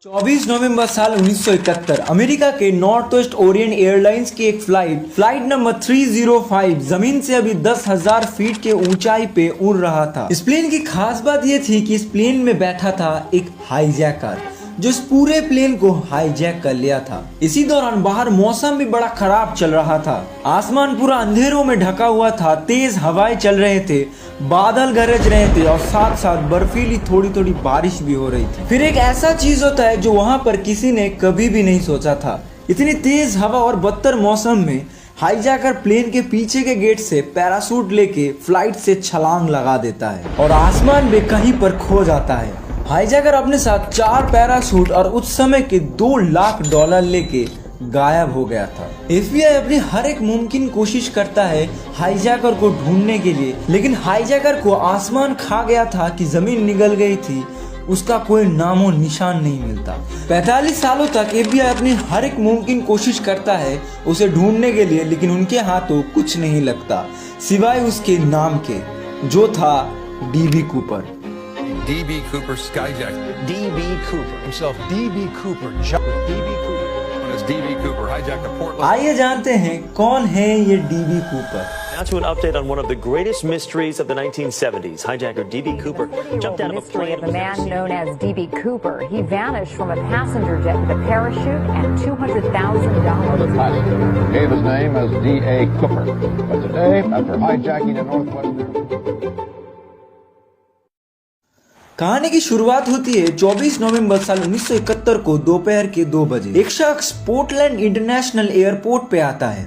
24 नवंबर साल 1971 अमेरिका के north west Orient airlines की एक फ्लाइट नंबर 305 जमीन से अभी 10,000 फीट के ऊंचाई पे उड़ रहा था। इस प्लेन की खास बात यह थी कि इस प्लेन में बैठा था एक हाईजैकर जो इस पूरे प्लेन को हाईजैक कर लिया था। इसी दौरान बाहर मौसम भी बड़ा खराब चल रहा था। आसमान पूरा अंधेरों में ढका हुआ था, तेज हवाएं चल रहे थे, बादल गरज रहे थे और साथ साथ बर्फीली थोड़ी थोड़ी बारिश भी हो रही थी। फिर एक ऐसा चीज होता है जो वहां पर किसी ने कभी भी नहीं सोचा था। इतनी तेज हवा और बदतर मौसम में हाईजैकर प्लेन के पीछे के गेट से पैराशूट लेके फ्लाइट से छलांग लगा देता है और आसमान में कहीं पर खो जाता है। हाईजैकर अपने साथ 4 पैराशूट और उस समय के $2 लाख लेके गायब हो गया था। FBI अपनी हर एक मुमकिन कोशिश करता है हाईजैकर को ढूंढने के लिए, लेकिन हाईजैकर को आसमान खा गया था कि जमीन निगल गई थी, उसका कोई नामो निशान नहीं मिलता। 45 सालों तक FBI अपनी हर एक मुमकिन कोशिश करता है उसे ढूंढने के लिए, लेकिन उनके हाथों कुछ नहीं लगता सिवाय उसके नाम के, जो था DB Cooper. DB Cooper skyjacked. DB Cooper himself. DB Cooper. DB Cooper. When is DB Cooper hijacked a Portland? आइए जानते हैं कौन है ये DB Cooper. Now to an update on one of the greatest mysteries of the 1970s. Hijacker DB Cooper jumped out of a mystery plane. of the man known as DB Cooper. He vanished from a passenger jet with a parachute and $200,000. The passenger gave his name as D.A. Cooper. But today, after hijacking a Northwest... कहानी की शुरुआत होती है 24 नवंबर साल 1971 को दोपहर के 2 बजे। एक शख्स पोर्टलैंड इंटरनेशनल एयरपोर्ट पे आता है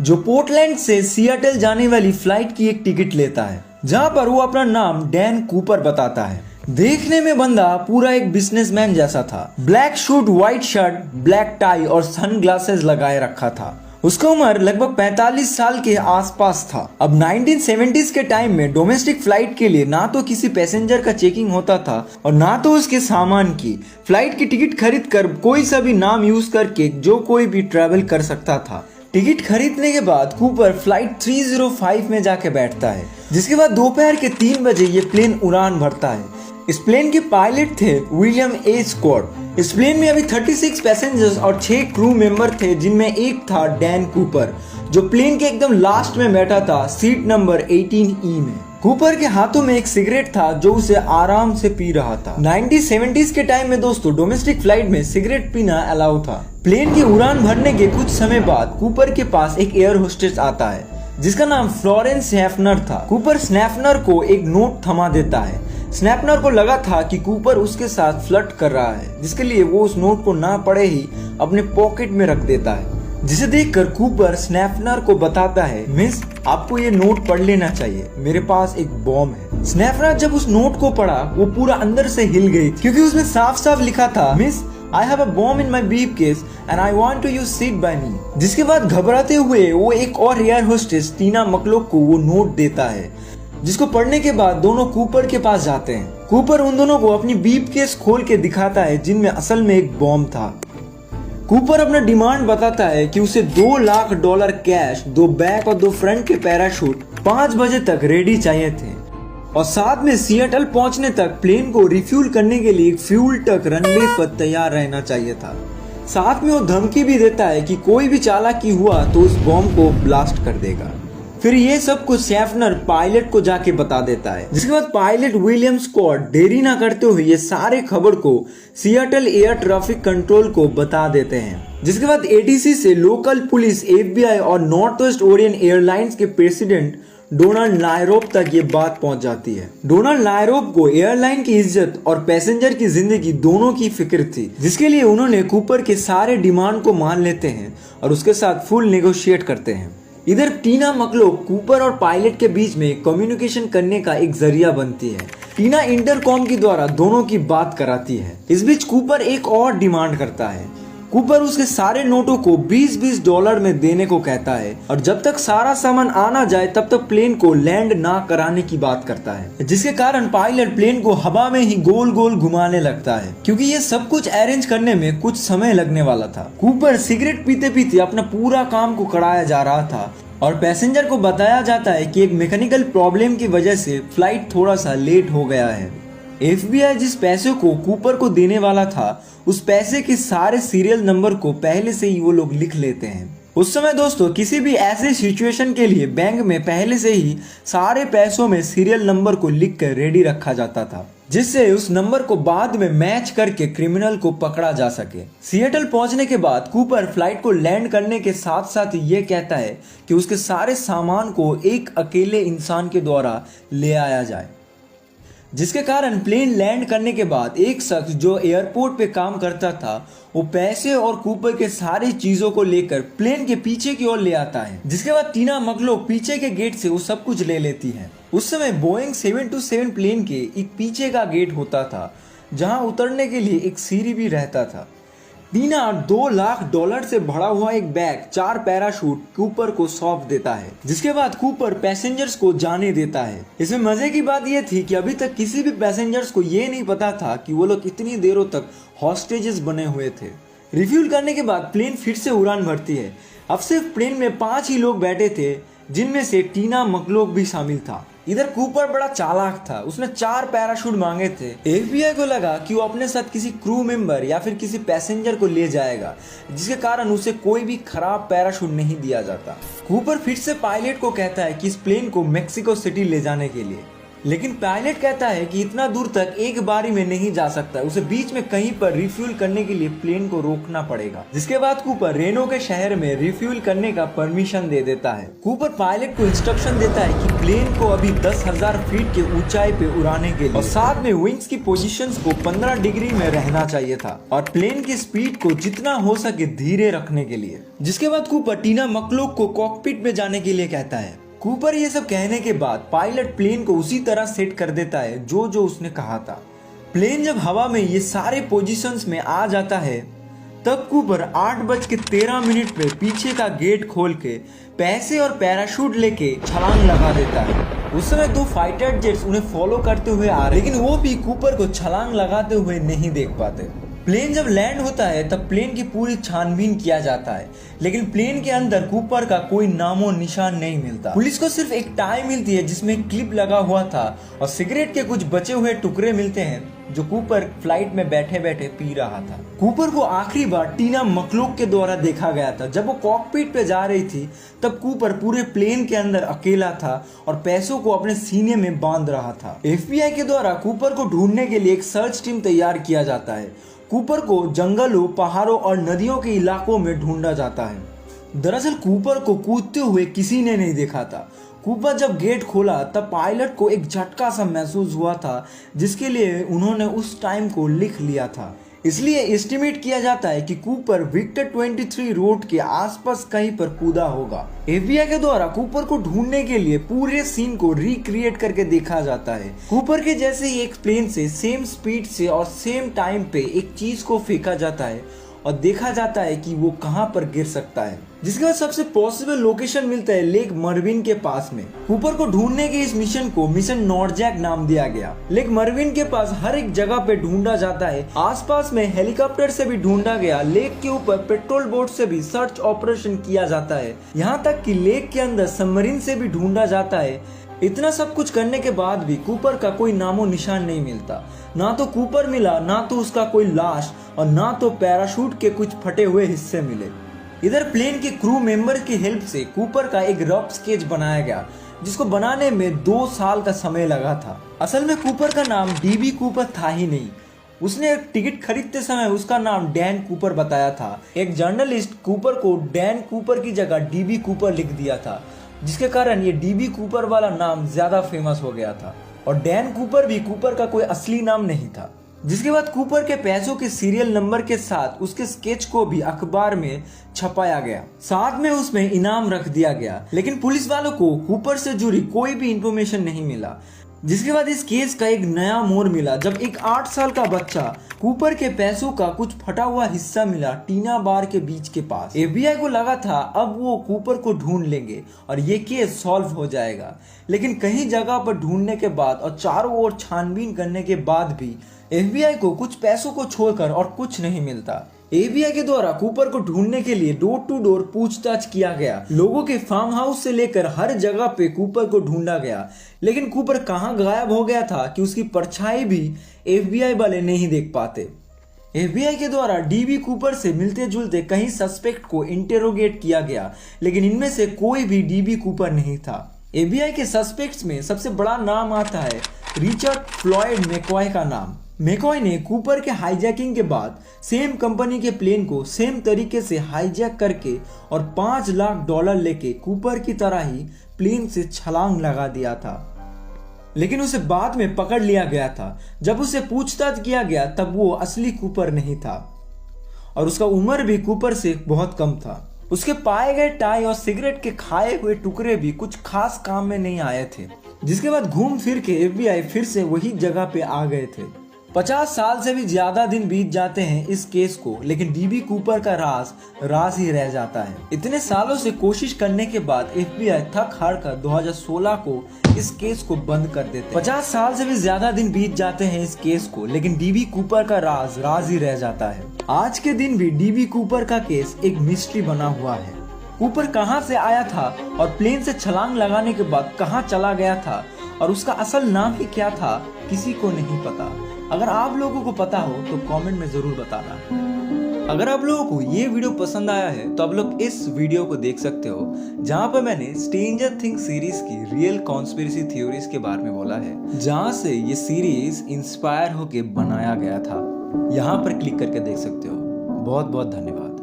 जो पोर्टलैंड से सियाटल जाने वाली फ्लाइट की एक टिकट लेता है, जहां पर वो अपना नाम डैन कूपर बताता है। देखने में बंदा पूरा एक बिजनेसमैन जैसा था। Black shoot, white shirt, black tie और सन ग्लासेस लगाए रखा था। उसका उम्र लगभग 45 साल के आसपास था। अब 1970s के टाइम में डोमेस्टिक फ्लाइट के लिए ना तो किसी पैसेंजर का चेकिंग होता था और ना तो उसके सामान की। फ्लाइट की टिकट खरीद कर कोई सा भी नाम यूज करके जो कोई भी ट्रेवल कर सकता था। टिकट खरीदने के बाद कूपर फ्लाइट 305 में जाके बैठता है, जिसके बाद दोपहर के 3 बजे ये प्लेन उड़ान भरता है। इस प्लेन के पायलट थे विलियम ए स्कॉट। इस प्लेन में अभी 36 पैसेंजर्स और 6 क्रू मेंबर थे, जिनमें एक था डैन कूपर जो प्लेन के एकदम लास्ट में बैठा था, सीट नंबर 18E में। कूपर के हाथों में एक सिगरेट था जो उसे आराम से पी रहा था। 1970s के टाइम में दोस्तों डोमेस्टिक फ्लाइट में सिगरेट पीना अलाउ था। प्लेन की उड़ान भरने के कुछ समय बाद कूपर के पास एक एयर होस्टेस आता है जिसका नाम फ्लोरेंस स्नैफनर था। कूपर स्नैफनर को एक नोट थमा देता है। स्नैफनर को लगा था कि कूपर उसके साथ फ्लर्ट कर रहा है, जिसके लिए वो उस नोट को ना पढ़े ही अपने पॉकेट में रख देता है, जिसे देखकर कूपर स्नैफनर को बताता है, मिस आपको ये नोट पढ़ लेना चाहिए, मेरे पास एक बॉम्ब है। स्नैफनर जब उस नोट को पढ़ा वो पूरा अंदर से हिल गई, क्योंकि उसमें साफ साफ लिखा था, miss I have a bomb in my briefcase and I want to use seat by me। जिसके बाद घबराते हुए वो एक और एयर होस्टेस टीना मकलोक को वो नोट देता है, जिसको पढ़ने के बाद दोनों कूपर के पास जाते हैं। कूपर उन दोनों को अपनी ब्रीफकेस खोल के दिखाता है, जिनमें असल में एक बॉम्ब था। कूपर अपना डिमांड बताता है कि उसे $2 लाख कैश, 2 बैक और 2 फ्रंट के पैराशूट 5 बजे तक रेडी चाहिए थे और साथ में सियाटल पहुंचने तक प्लेन को रिफ्यूल करने के लिए एक फ्यूल ट्रक रनवे पर तैयार रहना चाहिए था। साथ में वो धमकी भी देता है कि कोई भी चालाकी हुआ तो उस बॉम्ब को ब्लास्ट कर देगा। फिर ये सब कुछ स्नैफनर पायलट को जाके बता देता है, जिसके बाद पायलट विलियम स्कॉट देरी ना करते हुए ये सारे खबर को सियाटल एयर ट्रैफिक कंट्रोल को बता देते हैं। जिसके बाद ATC से लोकल पुलिस, FBI और नॉर्थ वेस्ट ओरिएंट एयरलाइंस के प्रेसिडेंट डोनाल्ड नायरोब तक ये बात पहुंच जाती है। डोनाल्ड नायरोब को एयरलाइन की इज्जत और पैसेंजर की जिंदगी दोनों की फिक्र थी, जिसके लिए उन्होंने कूपर के सारे डिमांड को मान लेते हैं और उसके साथ फुल नेगोशिएट करते हैं। इधर टीना मकलोक कूपर और पायलट के बीच में कम्युनिकेशन करने का एक जरिया बनती है। टीना इंटरकॉम के द्वारा दोनों की बात कराती है। इस बीच कूपर एक और डिमांड करता है। कूपर उसके सारे नोटों को $20 में देने को कहता है और जब तक सारा सामान आना जाए तब तक प्लेन को लैंड ना कराने की बात करता है, जिसके कारण पायलट प्लेन को हवा में ही गोल गोल घुमाने लगता है, क्योंकि ये सब कुछ अरेंज करने में कुछ समय लगने वाला था। कूपर सिगरेट पीते पीते अपना पूरा काम को कराया जा रहा था और पैसेंजर को बताया जाता है कि एक मैकेनिकल प्रॉब्लम की वजह से फ्लाइट थोड़ा सा लेट हो गया है। FBI जिस पैसे को कूपर को देने वाला था, उस पैसे के सारे सीरियल नंबर को पहले से ही वो लोग लिख लेते हैं। उस समय दोस्तों किसी भी ऐसे सिचुएशन के लिए बैंक में पहले से ही सारे पैसों में सीरियल नंबर को लिख कर रेडी रखा जाता था, जिससे उस नंबर को बाद में मैच करके क्रिमिनल को पकड़ा जा सके। सिएटल पहुंचने के बाद कूपर फ्लाइट को लैंड करने के साथ साथ ये कहता है कि उसके सारे सामान को एक अकेले इंसान के द्वारा ले आया जाए, जिसके कारण प्लेन लैंड करने के बाद एक शख्स जो एयरपोर्ट पे काम करता था वो पैसे और कूपर के सारी चीजों को लेकर प्लेन के पीछे की ओर ले आता है, जिसके बाद टीना मकलोक पीछे के गेट से वो सब कुछ ले लेती है। उस समय बोइंग 727 प्लेन के एक पीछे का गेट होता था जहां उतरने के लिए एक सीढ़ी भी रहता था। टीना $2 लाख से भरा हुआ एक बैग 4 पैराशूट कूपर को सौंप देता है, जिसके बाद कूपर पैसेंजर्स को जाने देता है। इसमें मजे की बात यह थी कि अभी तक किसी भी पैसेंजर्स को ये नहीं पता था कि वो लोग इतनी देरों तक हॉस्टेजेस बने हुए थे। रिफ्यूल करने के बाद प्लेन फिर से उड़ान भरती है। अब सिर्फ प्लेन में 5 ही लोग बैठे थे, जिनमें से टीना मकलोक भी शामिल था। इधर कूपर बड़ा चालाक था, उसने 4 पैराशूट मांगे थे। FBI को लगा कि वो अपने साथ किसी क्रू मेंबर या फिर किसी पैसेंजर को ले जाएगा, जिसके कारण उसे कोई भी खराब पैराशूट नहीं दिया जाता। कूपर फिर से पायलट को कहता है कि इस प्लेन को मेक्सिको सिटी ले जाने के लिए, लेकिन पायलट कहता है कि इतना दूर तक एक बारी में नहीं जा सकता, उसे बीच में कहीं पर रिफ्यूल करने के लिए प्लेन को रोकना पड़ेगा। जिसके बाद कूपर रेनो के शहर में रिफ्यूल करने का परमिशन दे देता है। कूपर पायलट को इंस्ट्रक्शन देता है कि प्लेन को अभी 10,000 फीट के ऊंचाई पे उड़ाने के लिए और साथ में विंग्स की पोजीशंस को 15 डिग्री में रहना चाहिए था और प्लेन की स्पीड को जितना हो सके धीरे रखने के लिए। जिसके बाद कूपर टीना मकलोक को कॉकपिट में जाने के लिए कहता है। कूपर ये सब कहने के बाद पायलट प्लेन को उसी तरह सेट कर देता है जो उसने कहा था। प्लेन जब हवा में ये सारे पोजीशंस में आ जाता है, तब कूपर 8:13 पे पीछे का गेट खोल के पैसे और पैराशूट लेके छलांग लगा देता है। उस समय 2 फाइटर जेट्स उन्हें फॉलो करते हुए आ रहे, लेकिन वो भी कूपर को छलांग लगाते हुए नहीं देख पाते। प्लेन जब लैंड होता है तब प्लेन की पूरी छानबीन किया जाता है, लेकिन प्लेन के अंदर कूपर का कोई नामो निशान नहीं मिलता। पुलिस को सिर्फ एक टाई मिलती है जिसमें क्लिप लगा हुआ था और सिगरेट के कुछ बचे हुए टुकड़े मिलते हैं जो कूपर फ्लाइट में बैठे बैठे पी रहा था। कूपर को आखिरी बार टीना मकलोक के द्वारा देखा गया था जब वो कॉकपिट पे जा रही थी। तब कूपर पूरे प्लेन के अंदर अकेला था और पैसों को अपने सीने में बांध रहा था। FBI के द्वारा कूपर को ढूंढने के लिए एक सर्च टीम तैयार किया जाता है। कूपर को जंगलों, पहाड़ों और नदियों के इलाकों में ढूंढा जाता है। दरअसल कूपर को कूदते हुए किसी ने नहीं देखा था। कूपर जब गेट खोला तब पायलट को एक झटका सा महसूस हुआ था, जिसके लिए उन्होंने उस टाइम को लिख लिया था। इसलिए एस्टिमेट किया जाता है कि कूपर विक्टर 23 रोड के आसपास कहीं पर कूदा होगा। FBI के द्वारा कूपर को ढूंढने के लिए पूरे सीन को रिक्रिएट करके देखा जाता है। कूपर के जैसे ही एक प्लेन से सेम स्पीड से और सेम टाइम पे एक चीज को फेंका जाता है और देखा जाता है कि वो कहां पर गिर सकता है, जिसके बाद सबसे पॉसिबल लोकेशन मिलता है लेक मर्विन के पास में। कूपर को ढूंढने के इस मिशन को मिशन नॉर्जैक नाम दिया गया। लेक मर्विन के पास हर एक जगह पे ढूंढा जाता है। आसपास में हेलीकॉप्टर से भी ढूंढा गया, लेक के ऊपर पेट्रोल बोट से भी सर्च ऑपरेशन किया जाता है, यहाँ तक कि लेक के अंदर सबमरीन से भी ढूंढा जाता है। इतना सब कुछ करने के बाद भी कूपर का कोई नामो निशान नहीं मिलता। ना तो कूपर मिला, ना तो उसका कोई लाश और ना तो पैराशूट के कुछ फटे हुए हिस्से मिले। इधर प्लेन के क्रू मेंबर की हेल्प से कूपर का एक रफ स्केच बनाया गया, जिसको बनाने में 2 साल का समय लगा था। असल में कूपर का नाम DB कूपर था ही नहीं। उसने टिकट खरीदते समय उसका नाम डैन कूपर बताया था। एक जर्नलिस्ट कूपर को डैन कूपर की जगह DB कूपर लिख दिया था, जिसके कारण ये DB कूपर वाला नाम ज्यादा फेमस हो गया था। और डैन कूपर भी कूपर का कोई असली नाम नहीं था। जिसके बाद कूपर के पैसों के सीरियल नंबर के साथ उसके स्केच को भी अखबार में छपाया गया, साथ में उसमें इनाम रख दिया गया। लेकिन पुलिस वालों को कूपर से जुड़ी कोई भी इंफॉर्मेशन नहीं मिला। जिसके बाद इस केस का एक नया मोड़ मिला जब एक 8 साल का बच्चा कूपर के पैसों का कुछ फटा हुआ हिस्सा मिला टीना बार के बीच के पास। FBI को लगा था अब वो कूपर को ढूंढ लेंगे और ये केस सॉल्व हो जाएगा, लेकिन कहीं जगह पर ढूंढने के बाद और चारों ओर छानबीन करने के बाद भी FBI को कुछ पैसों को छोड़कर और कुछ नहीं मिलता। एफबीआई के द्वारा कूपर को ढूंढने के लिए डोर टू डोर पूछताछ किया गया। लोगों के फार्म हाउस से लेकर हर जगह पे कूपर को ढूंढा गया, लेकिन कूपर कहां गायब हो गया था कि उसकी परछाई भी एफबीआई वाले नहीं देख पाते। एफबीआई के द्वारा डीबी कूपर से मिलते जुलते कई सस्पेक्ट को इंटेरोगेट किया गया, लेकिन इनमें से कोई भी डीबी कूपर नहीं था। एफबीआई के सस्पेक्ट्स में सबसे बड़ा नाम आता है रिचर्ड फ्लॉयड मैकॉय का नाम। मैकॉय ने कूपर के हाईजैकिंग के बाद सेम कंपनी के प्लेन को सेम तरीके से हाईजैक करके और $5 लाख लेके कूपर की तरह ही प्लेन से छलांग लगा दिया था, लेकिन उसे बाद में पकड़ लिया गया था। जब उसे पूछताछ किया गया तब वो असली कूपर नहीं था और उसका उम्र भी कूपर से बहुत कम था। उसके पाए गए टाई और सिगरेट के खाए हुए टुकड़े भी कुछ खास काम में नहीं आए थे, जिसके बाद घूम फिर के एफबीआई फिर से वही जगह पे आ गए थे। 50 साल से भी ज्यादा दिन बीत जाते हैं इस केस को, लेकिन डीबी कूपर का राज ही रह जाता है। इतने सालों से कोशिश करने के बाद एफबीआई थक हार कर 2016 को इस केस को बंद कर देते हैं। 50 साल से भी ज्यादा दिन बीत जाते हैं इस केस को, लेकिन डीबी कूपर का राज ही रह जाता है। आज के दिन भी डीबी कूपर का केस एक मिस्ट्री बना हुआ है। कूपर कहां से आया था और प्लेन से छलांग लगाने के बाद कहां चला गया था और उसका असल नाम ही क्या था, किसी को नहीं पता। अगर आप लोगों को पता हो तो कमेंट में जरूर बताना। अगर आप लोगों को ये वीडियो पसंद आया है तो आप लोग इस वीडियो को देख सकते हो, जहां पर मैंने स्ट्रेंजर थिंग्स सीरीज की रियल कॉन्स्पिरेसी थ्योरीज के बारे में बोला है, जहां से ये सीरीज इंस्पायर होके बनाया गया था। यहाँ पर क्लिक करके देख सकते हो। बहुत बहुत धन्यवाद।